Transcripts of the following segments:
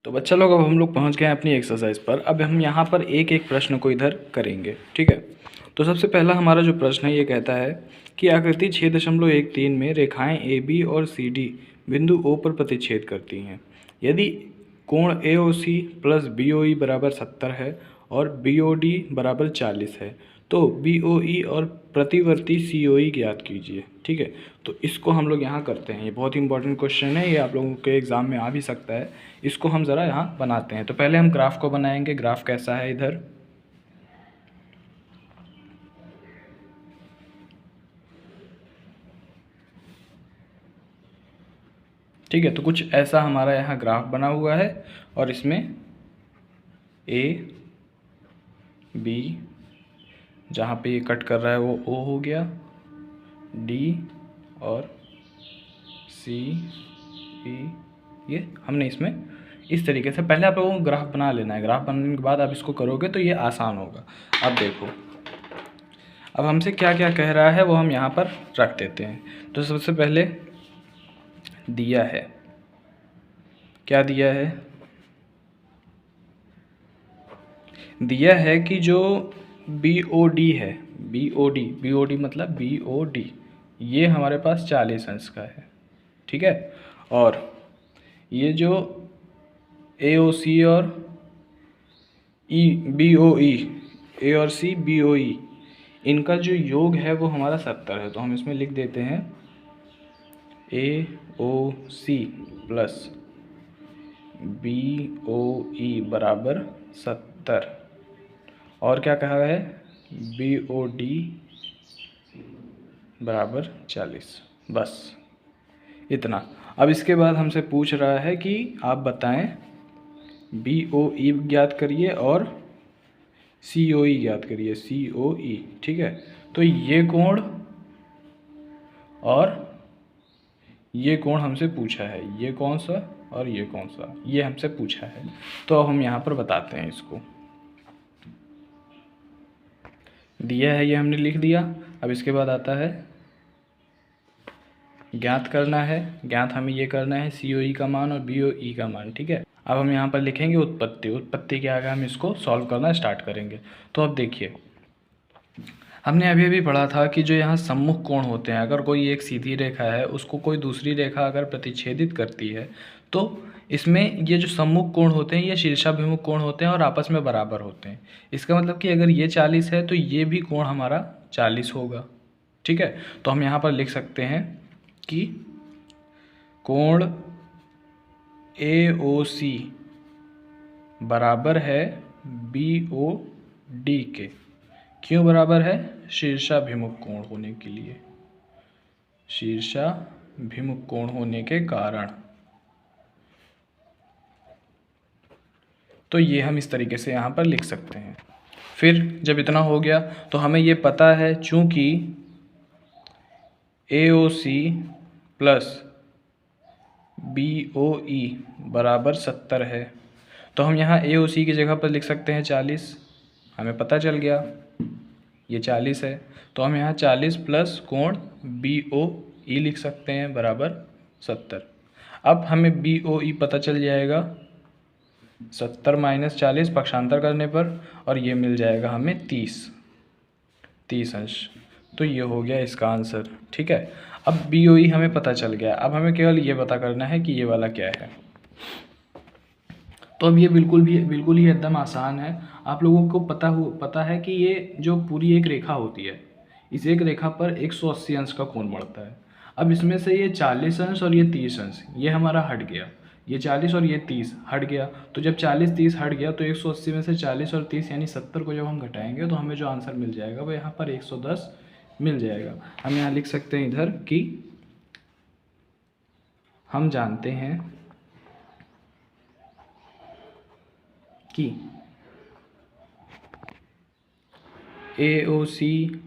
तो बच्चा लोग अब हम लोग पहुंच गए हैं अपनी एक्सरसाइज पर। अब हम यहाँ पर एक एक प्रश्न को इधर करेंगे, ठीक है। तो सबसे पहला हमारा जो प्रश्न है ये कहता है कि आकृति 6.13 में रेखाएं ए बी और सी डी बिंदु ओ पर प्रतिच्छेद करती हैं। यदि कोण ए ओ सी प्लस बी ओ ई बराबर 70 है और बी ओ डी बराबर 40 है तो बी ओ ई और प्रतिवर्ती सी ओ ई ज्ञात कीजिए, ठीक है। तो इसको हम लोग यहाँ करते हैं। ये बहुत ही इंपॉर्टेंट क्वेश्चन है, ये आप लोगों के एग्ज़ाम में आ भी सकता है। इसको हम ज़रा यहाँ बनाते हैं। तो पहले हम ग्राफ को बनाएंगे। ग्राफ कैसा है इधर, ठीक है। तो कुछ ऐसा हमारा यहाँ ग्राफ बना हुआ है और इसमें ए बी जहाँ पे ये कट कर रहा है वो ओ हो गया, डी और सी ई, ये हमने इसमें इस तरीके से पहले आप लोगों को ग्राफ बना लेना है। ग्राफ बनाने के बाद आप इसको करोगे तो ये आसान होगा। अब देखो, अब हमसे क्या क्या कह रहा है वो हम यहाँ पर रख देते हैं। तो सबसे पहले दिया है, क्या दिया है, दिया है कि जो बी ओ डी है, बी ओ डी मतलब बी ओ डी, ये हमारे पास 40 अंश का है, ठीक है। और ये जो ए ओ सी और ई बी ओ ई, ए और सी बी ओ ई, इनका जो योग है वो हमारा 70 है। तो हम इसमें लिख देते हैं ए ओ सी प्लस बी ओ ई बराबर 70 और क्या कहा है, बी ओ डी बराबर 40, बस इतना। अब इसके बाद हमसे पूछ रहा है कि आप बताएं बी ओ ई ज्ञात करिए और सी ओ ई ज्ञात करिए, सी ओ ई, ठीक है। तो ये कोण और ये कोण हमसे पूछा है, ये कौन सा और ये कौन सा, ये हमसे पूछा है। तो अब हम यहाँ पर बताते हैं इसको। दिया है ये हमने लिख दिया। अब इसके बाद आता है ज्ञात करना है। ज्ञात हमें ये करना है सी ओ ई का मान और बी ओ ई का मान, ठीक है। अब हम यहाँ पर लिखेंगे उत्पत्ति। उत्पत्ति के आगे हम इसको सॉल्व करना स्टार्ट करेंगे। तो अब देखिए, हमने अभी अभी पढ़ा था कि जो यहाँ सम्मुख कोण होते हैं, अगर कोई एक सीधी रेखा है उसको कोई दूसरी रेखा अगर प्रतिच्छेदित करती है तो इसमें ये जो सम्मुख कोण होते हैं ये शीर्षाभिमुख कोण होते हैं और आपस में बराबर होते हैं। इसका मतलब कि अगर ये 40 है तो ये भी कोण हमारा 40 होगा, ठीक है। तो हम यहाँ पर लिख सकते हैं कि कोण ए ओ सी बराबर है बी ओ डी के। क्यों बराबर है, शीर्षाभिमुख कोण होने के लिए, शीर्षाभिमुख कोण होने के कारण। तो ये हम इस तरीके से यहाँ पर लिख सकते हैं। फिर जब इतना हो गया तो हमें ये पता है चूँकि ए ओ सी प्लस बी ओ ई बराबर 70 है तो हम यहाँ ए ओ सी की जगह पर लिख सकते हैं 40। हमें पता चल गया ये 40 है तो हम यहाँ 40 प्लस कोण बी ओ ई लिख सकते हैं बराबर 70। अब हमें बी ओ ई पता चल जाएगा 70 माइनस 40 पक्षांतर करने पर, और ये मिल जाएगा हमें 30 अंश। तो ये हो गया इसका आंसर, ठीक है। अब बी ओ ई हमें पता चल गया। अब हमें केवल ये पता करना है कि ये वाला क्या है। तो अब ये बिल्कुल ही एकदम आसान है। आप लोगों को पता है कि ये जो पूरी एक रेखा होती है, इस एक रेखा पर 180 अंश का कोण बढ़ता है। अब इसमें से ये 40 अंश और ये 30 अंश ये हमारा हट गया, ये 40 और ये 30 हट गया। तो जब 40 30 हट गया तो 180 में से 40 और 30 यानी 70 को जब हम घटाएंगे तो हमें जो आंसर मिल जाएगा वो यहाँ पर 110 मिल जाएगा। हम यहाँ लिख सकते हैं इधर कि हम जानते हैं कि ए ओ सी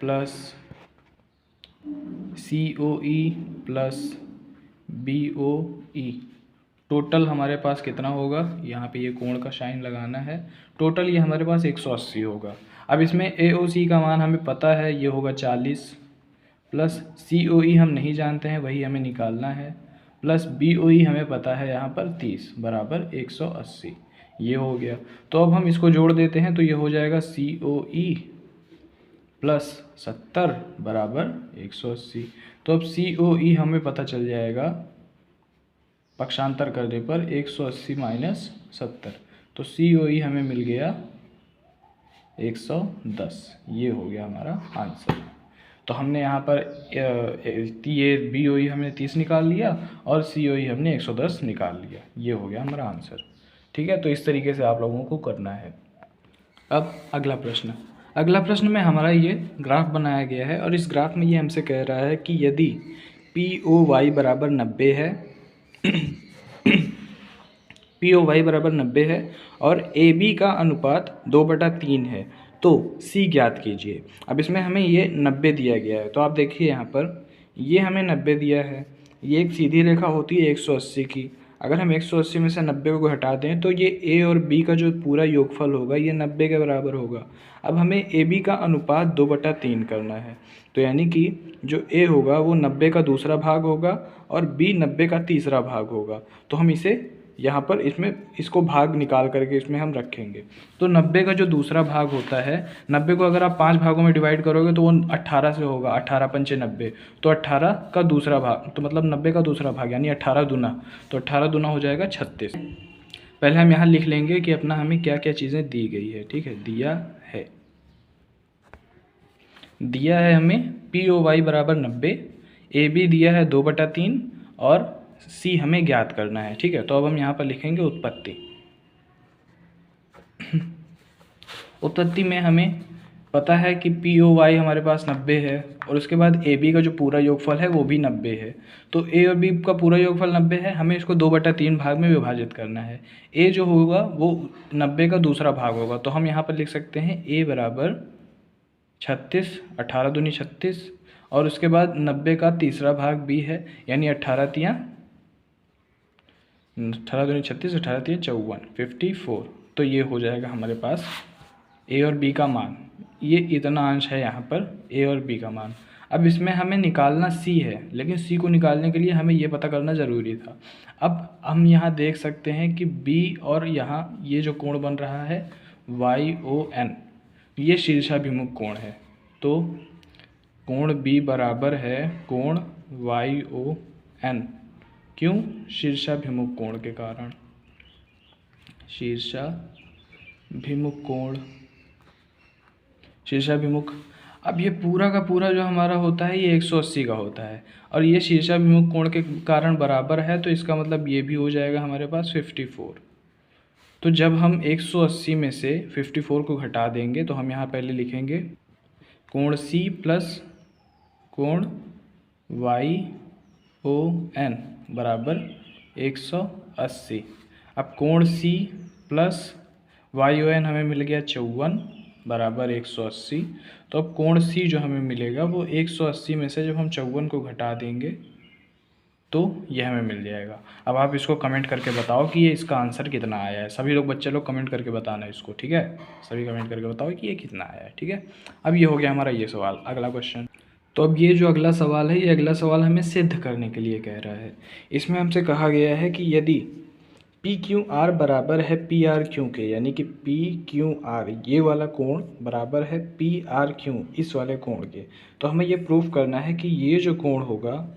प्लस सी ओ ई प्लस बी ओ ई टोटल हमारे पास कितना होगा, यहाँ पे ये कोण का साइन लगाना है। टोटल ये हमारे पास 180 होगा। अब इसमें ए ओ सी का मान हमें पता है ये होगा 40 प्लस सी ओ ई हम नहीं जानते हैं, वही हमें निकालना है। प्लस BOE हमें पता है यहाँ पर 30 बराबर 180, ये हो गया। तो अब हम इसको जोड़ देते हैं तो ये हो जाएगा COE प्लस 70 बराबर 180। तो अब COE हमें पता चल जाएगा पक्षांतर करने पर 180 माइनस 70, तो COE हमें मिल गया 110, ये हो गया हमारा आंसर। तो हमने यहाँ पर ये BOE हमने 30 निकाल लिया और COE हमने 110 निकाल लिया, ये हो गया हमारा आंसर। ठीक है, तो इस तरीके से आप लोगों को करना है। अब अगला प्रश्न में हमारा ये ग्राफ बनाया गया है और इस ग्राफ में ये हमसे कह रहा है कि यदि POY बराबर 90 है POY बराबर 90 है और AB का अनुपात 2/3 है तो C ज्ञात कीजिए। अब इसमें हमें ये 90 दिया गया है, तो आप देखिए यहाँ पर ये हमें 90 दिया है, ये एक सीधी रेखा होती है 180 की। अगर हम 180 में से 90 को हटा दें तो ये A और B का जो पूरा योगफल होगा ये 90 के बराबर होगा। अब हमें AB का अनुपात 2/3 करना है, तो यानी कि जो A होगा वो 90 का दूसरा भाग होगा और B 90 का तीसरा भाग होगा। तो हम इसे यहाँ पर इसमें इसको भाग निकाल करके इसमें हम रखेंगे। तो 90 का जो दूसरा भाग होता है, 90 को अगर आप 5 भागों में डिवाइड करोगे तो वो 18 से होगा, 18 पंचे 90, तो 18 का दूसरा भाग, तो मतलब 90 का दूसरा भाग यानी 18 दूना, तो 18 दूना हो जाएगा 36। पहले हम यहाँ लिख लेंगे कि अपना हमें क्या क्या चीज़ें दी गई है। ठीक है, दिया है हमें POY बराबर 90, AB दिया है 2/3 और C हमें ज्ञात करना है। ठीक है, तो अब हम यहाँ पर लिखेंगे उत्पत्ति। उत्पत्ति में हमें पता है कि POY हमारे पास 90 है और उसके बाद AB का जो पूरा योगफल है वो भी 90 है। तो A और B का पूरा योगफल 90 है, हमें इसको 2/3 भाग में विभाजित करना है। A जो होगा वो 90 का दूसरा भाग होगा, तो हम यहाँ पर लिख सकते हैं A बराबर 36, 18 दूनी 36 और उसके बाद 90 का तीसरा भाग B है यानी 18 दूनी 36, 18 तिया 54, 54। तो ये हो जाएगा हमारे पास A और B का मान, ये इतना अंश है यहाँ पर A और B का मान। अब इसमें हमें निकालना C है, लेकिन C को निकालने के लिए हमें ये पता करना ज़रूरी था। अब हम यहाँ देख सकते हैं कि B और यहाँ ये जो कोण बन रहा है YON, ये शीर्षाभिमुख कोण है। तो कोण B बराबर है कोण YON, क्यों? शीर्षाभिमुख कोण के कारण, शीर्षाभिमुख कोण, शीर्षाभिमुख। अब ये पूरा का पूरा जो हमारा होता है ये 180 का होता है और ये शीर्षाभिमुख कोण के कारण बराबर है, तो इसका मतलब ये भी हो जाएगा हमारे पास 54। तो जब हम 180 में से 54 को घटा देंगे तो हम यहाँ पहले लिखेंगे कोण C प्लस कोण YON बराबर 180। अब कोण C प्लस YON हमें मिल गया 54 बराबर 180। तो अब कोण C जो हमें मिलेगा वो 180 में से जब हम 54 को घटा देंगे तो ये हमें मिल जाएगा। अब आप इसको कमेंट करके बताओ कि ये इसका आंसर कितना आया है। सभी लोग बच्चे लोग कमेंट करके बताना इसको, ठीक है? सभी कमेंट करके बताओ कि ये कितना आया है, ठीक है? अब ये हो गया हमारा ये सवाल। अगला क्वेश्चन, तो अब ये जो अगला सवाल है, ये अगला सवाल हमें सिद्ध करने के लिए कह रहा है। इसमें हमसे कहा गया है कि यदि PQR बराबर है PRQ के, यानी कि PQR ये वाला कोण बराबर है PRQ इस वाले कोण के, तो हमें ये प्रूफ करना है कि ये जो कोण होगा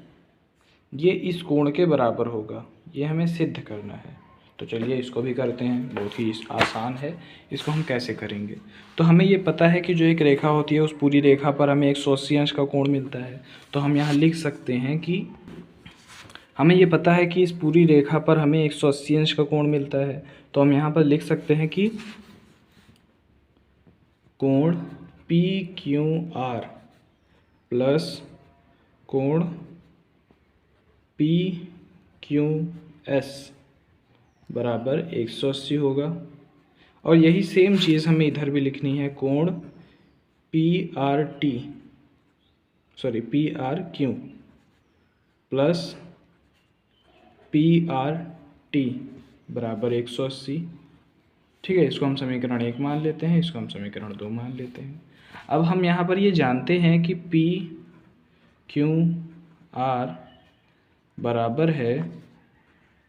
ये इस कोण के बराबर होगा। ये हमें सिद्ध करना है। तो चलिए इसको भी करते हैं, बहुत ही आसान है। इसको हम कैसे करेंगे? तो हमें ये पता है कि जो एक रेखा होती है उस पूरी रेखा पर हमें 180 अंश का कोण मिलता है। तो हम यहाँ लिख सकते हैं कि हमें ये पता है कि इस पूरी रेखा पर हमें 180 अंश का कोण मिलता है। तो हम यहाँ पर लिख सकते हैं कि कोण PQR प्लस कोण PQS बराबर 180 होगा। और यही सेम चीज़ हमें इधर भी लिखनी है, कोण PRQ प्लस PRT बराबर 180। ठीक है, इसको हम समीकरण 1 मान लेते हैं, इसको हम समीकरण 2 मान लेते हैं। अब हम यहाँ पर ये जानते हैं कि PQR बराबर है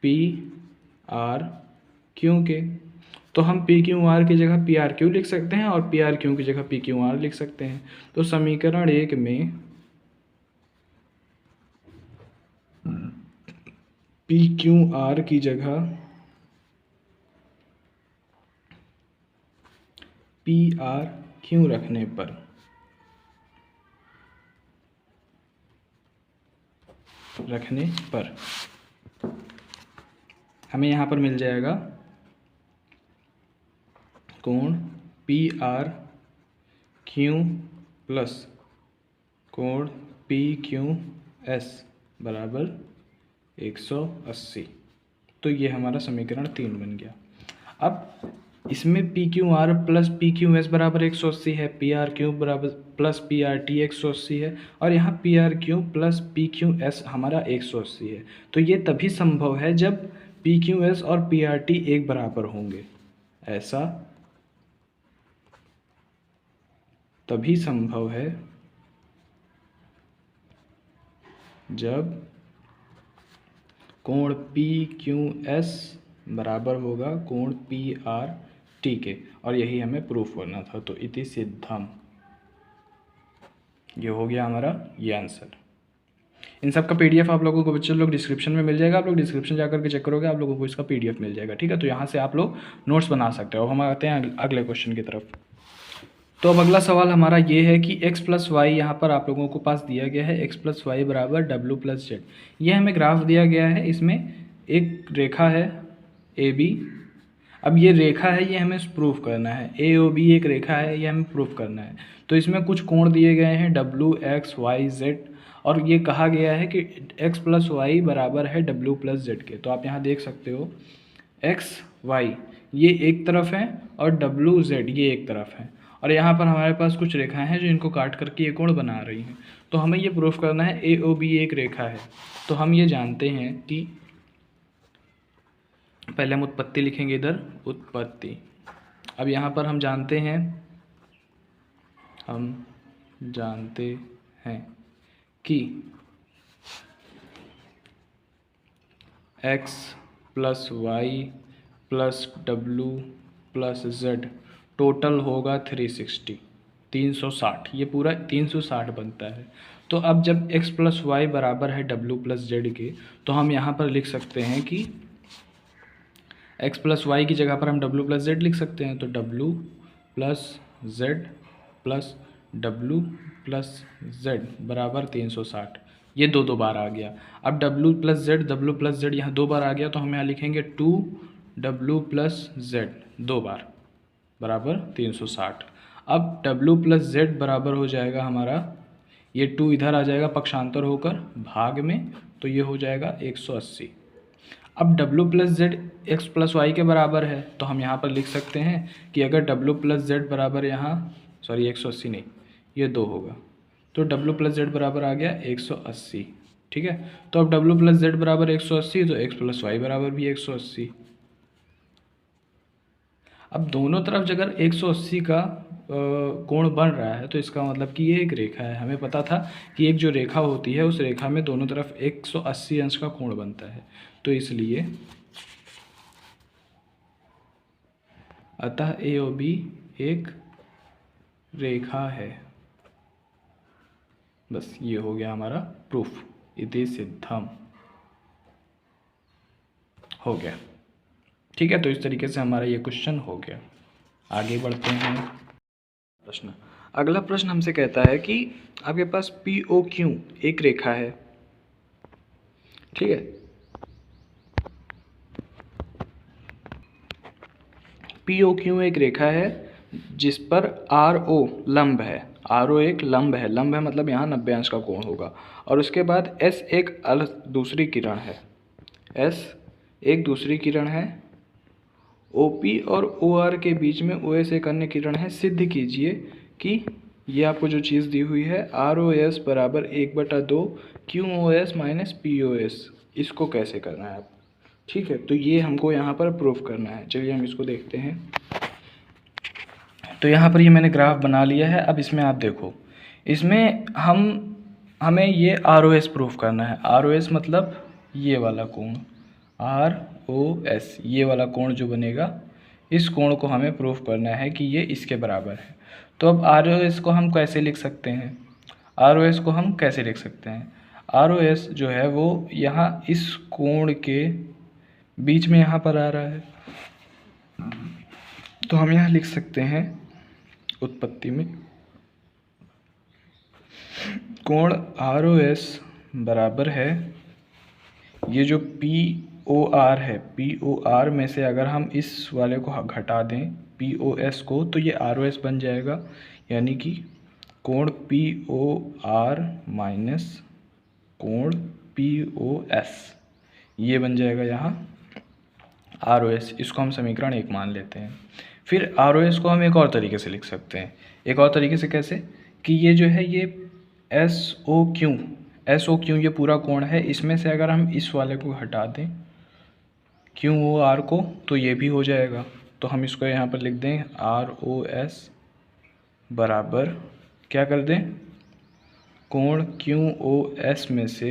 पी आर क्यू के। तो हम पी क्यू आर की जगह पी आर क्यू लिख सकते हैं और पी आर क्यू की जगह पी क्यू आर लिख सकते हैं। तो समीकरण 1 में पी क्यू आर की जगह पी आर क्यू रखने पर हमें यहाँ पर मिल जाएगा कोण पी आर क्यू प्लस कोण पी क्यू एस बराबर 180। तो ये हमारा समीकरण 3 बन गया। अब इसमें P Q R plus P Q S बराबर 180 है, पी आर क्यू बराबर प्लस पी आर टी 180 है, और यहाँ P R Q plus P Q S हमारा 180 है। तो ये तभी संभव है जब पी क्यू एस और पी आर टी एक बराबर होंगे। ऐसा तभी संभव है जब कोण पी क्यू एस बराबर होगा कोण पी आर टी के, और यही हमें प्रूफ करना था। तो इति सिद्धम, ये हो गया हमारा ये आंसर। इन सब का पीडीएफ आप लोगों को बच्चे लोग डिस्क्रिप्शन में मिल जाएगा। आप लोग डिस्क्रिप्शन जाकर के चेक करोगे, आप लोगों को इसका पीडीएफ मिल जाएगा। ठीक है, तो यहाँ से आप लोग नोट्स बना सकते हो। अब हम आते हैं अगले क्वेश्चन की तरफ। तो अब अगला सवाल हमारा ये है कि x प्लस वाई यहाँ पर आप लोगों को पास दिया गया है, x प्लस वाई बराबर डब्ल्यू प्लस जेड। ये हमें ग्राफ दिया गया है, इसमें एक रेखा है ए बी। अब ये रेखा है, ये हमें प्रूफ करना है। ए ओ बी एक रेखा है, ये हमें प्रूफ करना है। तो इसमें कुछ कोण दिए गए हैं डब्ल्यू एक्स वाई जेड, और ये कहा गया है कि x प्लस वाई बराबर है डब्ल्यू प्लस जेड के। तो आप यहाँ देख सकते हो x वाई ये एक तरफ है और डब्ल्यू जेड ये एक तरफ है, और यहाँ पर हमारे पास कुछ रेखाएं हैं जो इनको काट करके ये कोण बना रही हैं। तो हमें ये प्रूफ करना है ए ओ बी एक रेखा है। तो हम ये जानते हैं कि पहले हम उत्पत्ति लिखेंगे, इधर उत्पत्ति। अब यहाँ पर हम जानते हैं कि x plus Y plus W plus Z total होगा 360, ये पूरा 360 बनता है। तो अब जब x प्लस वाई बराबर है डब्ल्यू प्लस जेड के, तो हम यहाँ पर लिख सकते हैं कि x प्लस वाई की जगह पर हम डब्ल्यू प्लस जेड लिख सकते हैं। तो W plus Z plus W plus Z बराबर 360। ये दो बार आ गया। अब डब्ल्यू प्लस जेड यहाँ 2 बार आ गया, तो हम यहाँ लिखेंगे 2 डब्ल्यू प्लस जेड 2 बार बराबर 360। अब डब्ल्यू प्लस जेड बराबर हो जाएगा हमारा, ये 2 इधर आ जाएगा पक्षांतर होकर भाग में, तो ये हो जाएगा 180। अब W plus Z X plus Y के बराबर है, तो हम यहाँ पर लिख सकते हैं कि अगर डब्ल्यू प्लस जेड बराबर यहाँ 180 नहीं, ये 2 होगा, तो डब्ल्यू प्लस जेड बराबर आ गया 180। ठीक है, तो अब डब्ल्यू प्लस जेड बराबर 180, तो एक्स प्लस वाई बराबर भी 180। अब दोनों तरफ अगर 180 का कोण बन रहा है, तो इसका मतलब कि ये एक रेखा है। हमें पता था कि एक जो रेखा होती है उस रेखा में दोनों तरफ 180 अंश का कोण बनता है। तो इसलिए अतः ए और बी एक रेखा है। बस ये हो गया हमारा प्रूफ, इति सिद्धम हो गया। ठीक है, तो इस तरीके से हमारा ये क्वेश्चन हो गया। आगे बढ़ते हैं प्रश्न। अगला प्रश्न हमसे कहता है कि आपके पास पी ओ क्यू एक रेखा है। ठीक है, पी ओ क्यू एक रेखा है जिस पर आर ओ लंब है। आर ओ एक लंब है, लंब है मतलब यहाँ 90 अंश का कोण होगा। और उसके बाद एस एक दूसरी किरण है, एस एक दूसरी किरण है। OP और OR के बीच में OS एक अन्य किरण है। सिद्ध कीजिए कि ये आपको जो चीज़ दी हुई है ROS बराबर 1/2 QoS माइनस POS, इसको कैसे करना है आप। ठीक है, तो ये हमको यहाँ पर प्रूफ करना है। चलिए हम इसको देखते हैं। तो यहाँ पर ये मैंने ग्राफ बना लिया है। अब इसमें आप देखो, इसमें हमें ये ROS प्रूफ करना है। ROS मतलब ये वाला कोण ROS, ये वाला कोण जो बनेगा, इस कोण को हमें प्रूफ करना है कि ये इसके बराबर है। तो अब ROS को हम कैसे लिख सकते हैं? ROS को हम कैसे लिख सकते हैं? ROS जो है वो यहाँ इस कोण के बीच में यहाँ पर आ रहा है, तो हम यहाँ लिख सकते हैं उत्पत्ति में कोण ROS बराबर है, ये जो POR है, POR में से अगर हम इस वाले को घटा दें POS को, तो ये ROS बन जाएगा, यानी कि कोण POR माइनस कोण POS, ये बन जाएगा यहाँ ROS। इसको हम समीकरण 1 मान लेते हैं। फिर ROS को हम एक और तरीके से लिख सकते हैं। एक और तरीके से कैसे? कि ये जो है ये SOQ ये पूरा कोण है, इसमें से अगर हम इस वाले को हटा दें QOR को, तो ये भी हो जाएगा। तो हम इसको यहाँ पर लिख दें ROS बराबर क्या कर दें, कोण QOS में से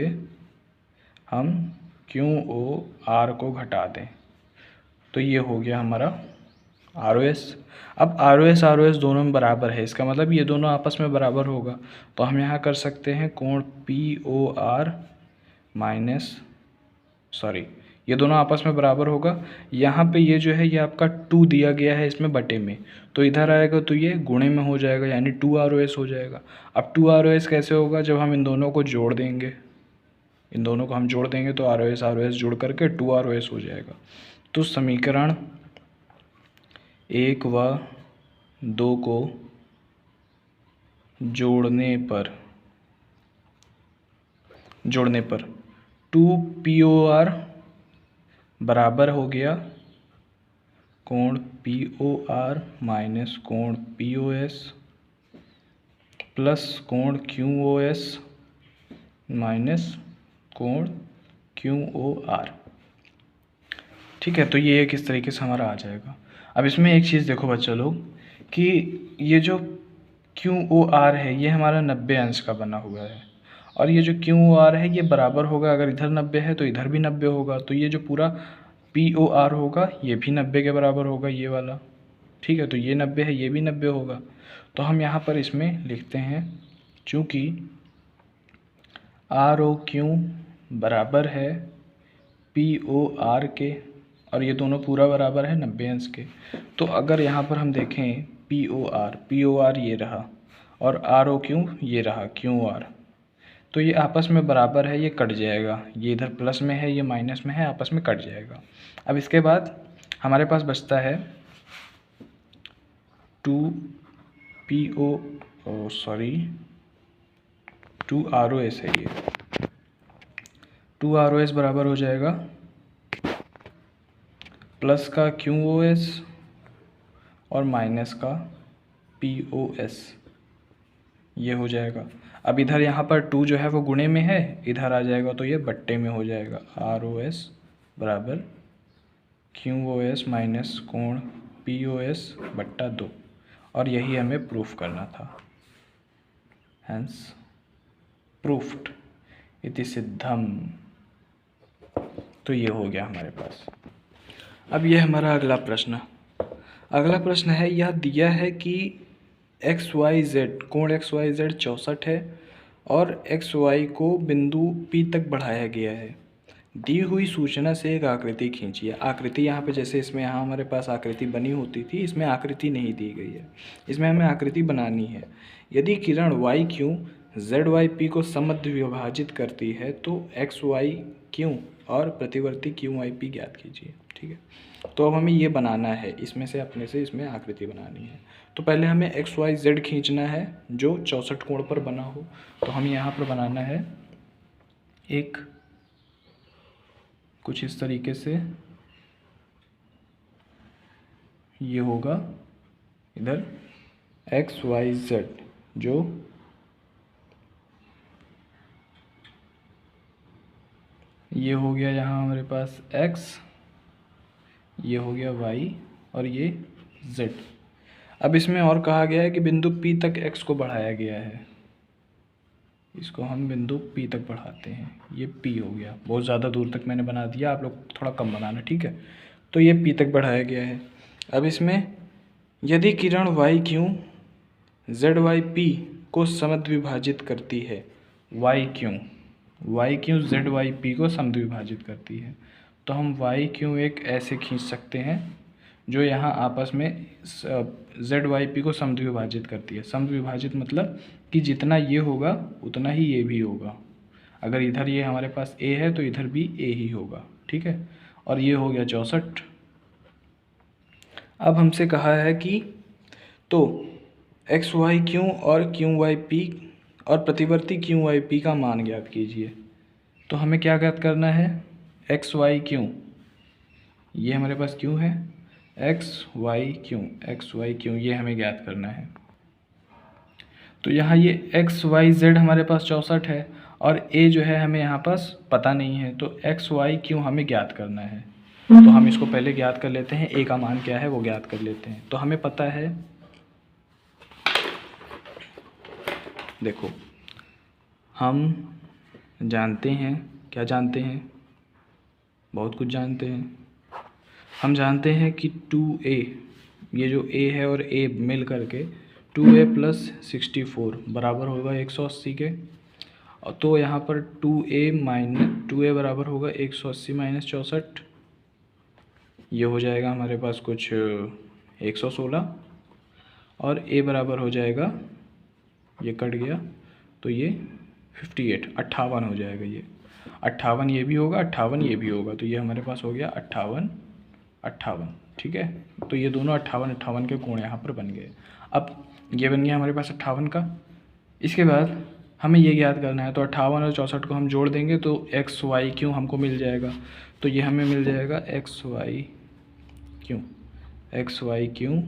हम QOR को घटा दें, तो ये हो गया हमारा ROS। अब ROS दोनों में बराबर है, इसका मतलब ये दोनों आपस में बराबर होगा। तो हम यहाँ कर सकते हैं कोण POR माइनस ये दोनों आपस में बराबर होगा। यहाँ पे ये जो है ये आपका 2 दिया गया है इसमें बटे में, तो इधर आएगा तो ये गुणे में हो जाएगा, यानी 2ROS हो जाएगा। अब 2ROS कैसे होगा? जब हम इन दोनों को जोड़ देंगे, इन दोनों को हम जोड़ देंगे तो ROS जोड़ करके 2ROS हो जाएगा। तो समीकरण 1 व 2 को जोड़ने पर 2POR बराबर हो गया कोण POR माइनस कोण POS प्लस कोण QOS माइनस कोण QOR। ठीक है, तो ये किस तरीके से हमारा आ जाएगा। अब इसमें एक चीज़ देखो बच्चा लोग कि ये जो QOR है ये हमारा 90 अंश का बना हुआ है, और ये जो QOR है ये बराबर होगा, अगर इधर 90 है तो इधर भी 90 होगा, तो ये जो पूरा POR होगा ये भी 90 के बराबर होगा, ये वाला। ठीक है, तो ये 90 है, ये भी 90 होगा। तो हम यहाँ पर इसमें लिखते हैं चूँकि ROQ बराबर है POR के, और ये दोनों पूरा बराबर है 90 अंश के, तो अगर यहाँ पर हम देखें POR ये रहा और ROQ ये रहा QR, तो ये आपस में bराबर है, ये कट जाएगा, ये इधर प्लस में है ये माइनस में है, आपस में कट जाएगा। अब इसके बाद हमारे पास बचता है 2ROS है, ये 2ROS बराबर हो जाएगा प्लस का QOS और माइनस का POS, ये हो जाएगा। अब इधर यहाँ पर 2 जो है वो गुणे में है, इधर आ जाएगा तो ये बट्टे में हो जाएगा। ROS बराबर QOS माइनस कोण POS बट्टा 2, और यही हमें प्रूफ करना था। हैंस प्रूफ्ड इति सिद्धम। तो ये हो गया हमारे पास। अब ये हमारा अगला प्रश्न है, यह दिया है कि XYZ कोण XYZ 64 है और XY को बिंदु P तक बढ़ाया गया है। दी हुई सूचना से एक आकृति खींचिए। आकृति यहाँ पे जैसे इसमें यहाँ हमारे पास आकृति बनी होती थी, इसमें आकृति नहीं दी गई है, इसमें हमें आकृति बनानी है। यदि किरण YQ ZYP को सममध्य विभाजित करती है तो XYQ और प्रतिवर्ती QYP ज्ञात कीजिए। ठीक है, तो अब हमें ये बनाना है, इसमें से अपने से इसमें आकृति बनानी है। तो पहले हमें XYZ खींचना है जो 64 कोण पर बना हो। तो हम यहाँ पर बनाना है एक कुछ इस तरीके से, ये होगा इधर XYZ जो ये हो गया यहाँ हमारे पास X, ये हो गया Y और ये Z। अब इसमें और कहा गया है कि बिंदु P तक X को बढ़ाया गया है। इसको हम बिंदु P तक बढ़ाते हैं, ये P हो गया। बहुत ज़्यादा दूर तक मैंने बना दिया, आप लोग थोड़ा कम बनाना, ठीक है। तो ये P तक बढ़ाया गया है। अब इसमें यदि किरण y क्यों ZYP को समद्विभाजित करती है, y क्यों ZYP को समद्विभाजित करती है, तो हम y क्यों एक ऐसे खींच सकते हैं जो यहाँ आपस में ZYP को समद्विभाजित करती है। समद्विभाजित मतलब कि जितना ये होगा उतना ही ये भी होगा। अगर इधर ये हमारे पास a है तो इधर भी a ही होगा, ठीक है। और ये हो गया 64। अब हमसे कहा है कि तो XY क्यों और QYP और प्रतिवर्ती QYP का मान ज्ञात कीजिए। तो हमें क्या ज्ञात करना है, XY क्यों, ये हमारे पास क्यों है, XY क्यों ये हमें ज्ञात करना है। तो यहाँ ये XYZ हमारे पास 64 है और A जो है हमें यहाँ पास पता नहीं है, तो XY क्यों हमें ज्ञात करना है। तो हम इसको पहले ज्ञात कर लेते हैं, A का मान क्या है वो ज्ञात कर लेते हैं। तो हमें पता है, देखो हम जानते हैं, क्या जानते हैं, बहुत कुछ जानते हैं। हम जानते हैं कि 2A, ये जो A है और A मिल करके 2A + 64 बराबर होगा 180 के। तो यहाँ पर 2A बराबर होगा 180 - 64, ये हो जाएगा हमारे पास कुछ 116 और A बराबर हो जाएगा, ये कट गया तो ये 58 हो जाएगा। ये 58 ये भी होगा, 58 ये भी होगा, तो ये हमारे पास हो गया 58, ठीक है। तो ये दोनों 58 के कोण यहाँ पर बन गए। अब ये बन गया हमारे पास 58 का। इसके बाद हमें ये ज्ञात करना है, तो 58 और 64 को हम जोड़ देंगे तो XY क्यों हमको मिल जाएगा। तो ये हमें मिल जाएगा XY क्यों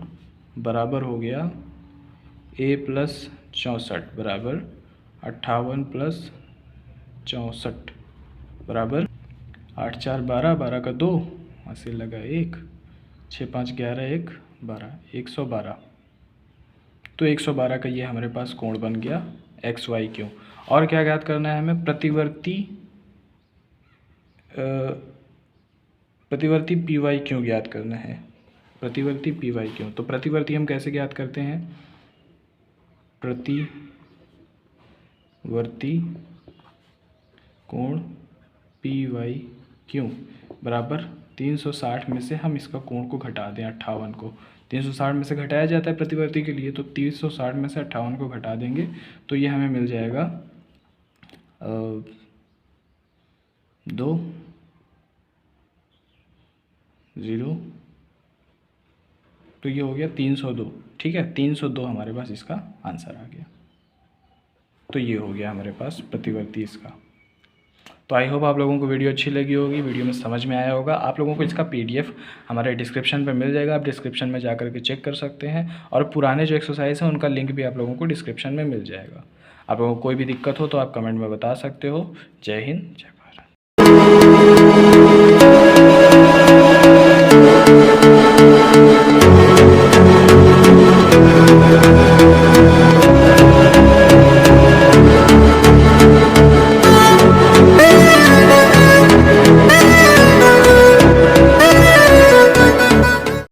बराबर हो गया A + 64 बराबर 58 + 64 बराबर 8 4 12, 12 का 2, 80 लगा 1, 6 5 11 1 12, 112। तो 112 का ये हमारे पास कोण बन गया XY क्यों। और क्या ज्ञात करना है हमें, प्रतिवर्ती PY क्यों ज्ञात करना है, प्रतिवर्ती PY क्यों। तो प्रतिवर्ती हम कैसे ज्ञात करते हैं, प्रतिवर्ती कोण PY क्यों बराबर 360 में से हम इसका कोण को घटा दें 58 को। 360 में से घटाया जाता है प्रतिवर्ती के लिए, तो 360 में से 58 को घटा देंगे तो ये हमें मिल जाएगा 2 0, तो ये हो गया 302, ठीक है। 302 हमारे पास इसका आंसर आ गया। तो ये हो गया हमारे पास प्रतिवर्ती इसका। तो आई होप आप लोगों को वीडियो अच्छी लगी होगी, वीडियो में समझ में आया होगा। आप लोगों को इसका PDF हमारे डिस्क्रिप्शन पे मिल जाएगा, आप डिस्क्रिप्शन में जा करके चेक कर सकते हैं। और पुराने जो एक्सरसाइज हैं उनका लिंक भी आप लोगों को डिस्क्रिप्शन में मिल जाएगा। आप लोगों को कोई भी दिक्कत हो तो आप कमेंट में बता सकते हो। जय हिंद, जय भारत।